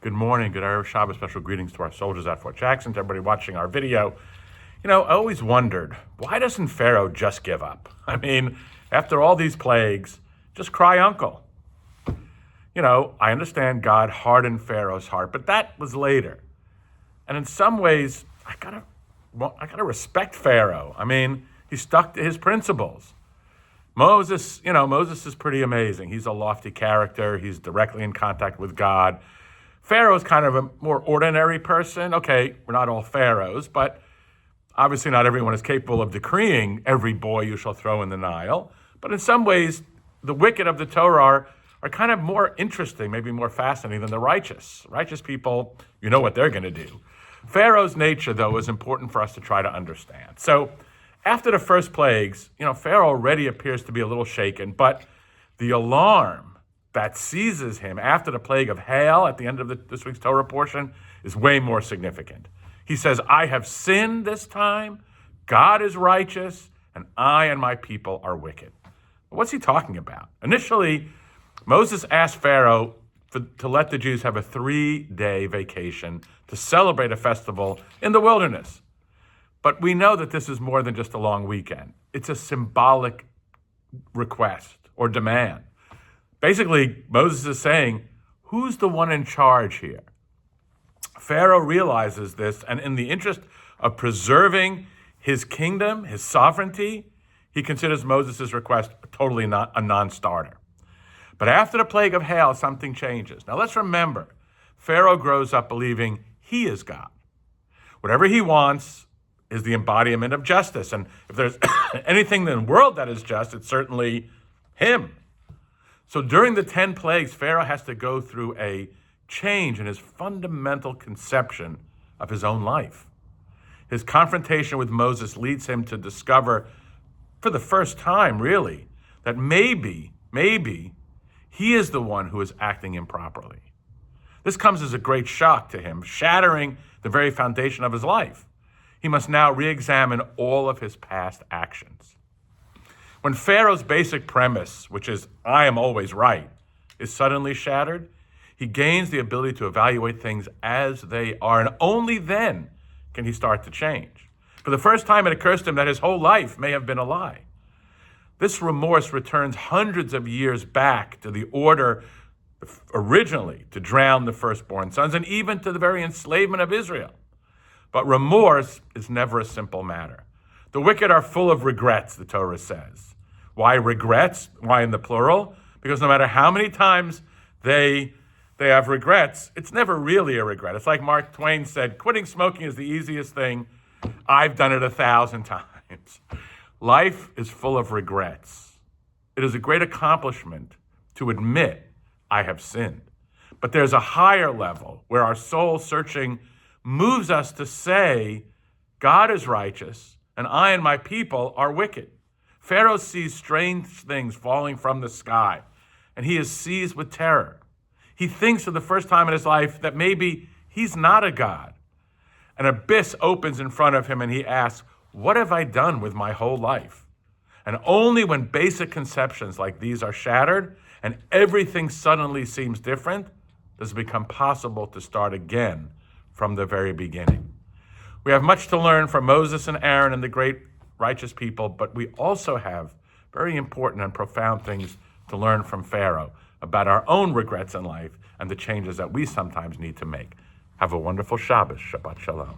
Good morning, good Erev Shabbos. Special greetings to our soldiers at Fort Jackson, to everybody watching our video. I always wondered, why doesn't Pharaoh just give up? After all these plagues, just cry uncle. I understand God hardened Pharaoh's heart, but that was later. And in some ways, I gotta respect Pharaoh. He stuck to his principles. Moses is pretty amazing. He's a lofty character. He's directly in contact with God. Pharaoh's kind of a more ordinary person. Okay, we're not all pharaohs, but obviously not everyone is capable of decreeing every boy you shall throw in the Nile. But in some ways, the wicked of the Torah are kind of more interesting, maybe more fascinating than the righteous. Righteous people, you know what they're going to do. Pharaoh's nature, though, is important for us to try to understand. So after the first plagues, Pharaoh already appears to be a little shaken, but the alarm that seizes him after the plague of hail at the end of this week's Torah portion is way more significant. He says, I have sinned this time, God is righteous, and I and my people are wicked. What's he talking about? Initially, Moses asked Pharaoh to let the Jews have a 3-day vacation to celebrate a festival in the wilderness. But we know that this is more than just a long weekend. It's a symbolic request or demand. Basically, Moses is saying, who's the one in charge here? Pharaoh realizes this, and in the interest of preserving his kingdom, his sovereignty, he considers Moses' request totally not a non-starter. But after the plague of hail, something changes. Now let's remember, Pharaoh grows up believing he is God. Whatever he wants is the embodiment of justice. And if there's anything in the world that is just, it's certainly him. So during the 10 plagues, Pharaoh has to go through a change in his fundamental conception of his own life. His confrontation with Moses leads him to discover, for the first time really, that maybe he is the one who is acting improperly. This comes as a great shock to him, shattering the very foundation of his life. He must now re-examine all of his past actions. When Pharaoh's basic premise, which is, I am always right, is suddenly shattered, he gains the ability to evaluate things as they are, and only then can he start to change. For the first time, it occurs to him that his whole life may have been a lie. This remorse returns hundreds of years back to the order originally to drown the firstborn sons, and even to the very enslavement of Israel. But remorse is never a simple matter. The wicked are full of regrets, the Torah says. Why regrets? Why in the plural? Because no matter how many times they have regrets, it's never really a regret. It's like Mark Twain said, quitting smoking is the easiest thing. I've done it 1,000 times. Life is full of regrets. It is a great accomplishment to admit I have sinned. But there's a higher level where our soul searching moves us to say, God is righteous, and I and my people are wicked. Pharaoh sees strange things falling from the sky, and he is seized with terror. He thinks for the first time in his life that maybe he's not a god. An abyss opens in front of him, and he asks, what have I done with my whole life? And only when basic conceptions like these are shattered and everything suddenly seems different, does it become possible to start again from the very beginning. We have much to learn from Moses and Aaron and the great righteous people, but we also have very important and profound things to learn from Pharaoh about our own regrets in life and the changes that we sometimes need to make. Have a wonderful Shabbos. Shabbat Shalom.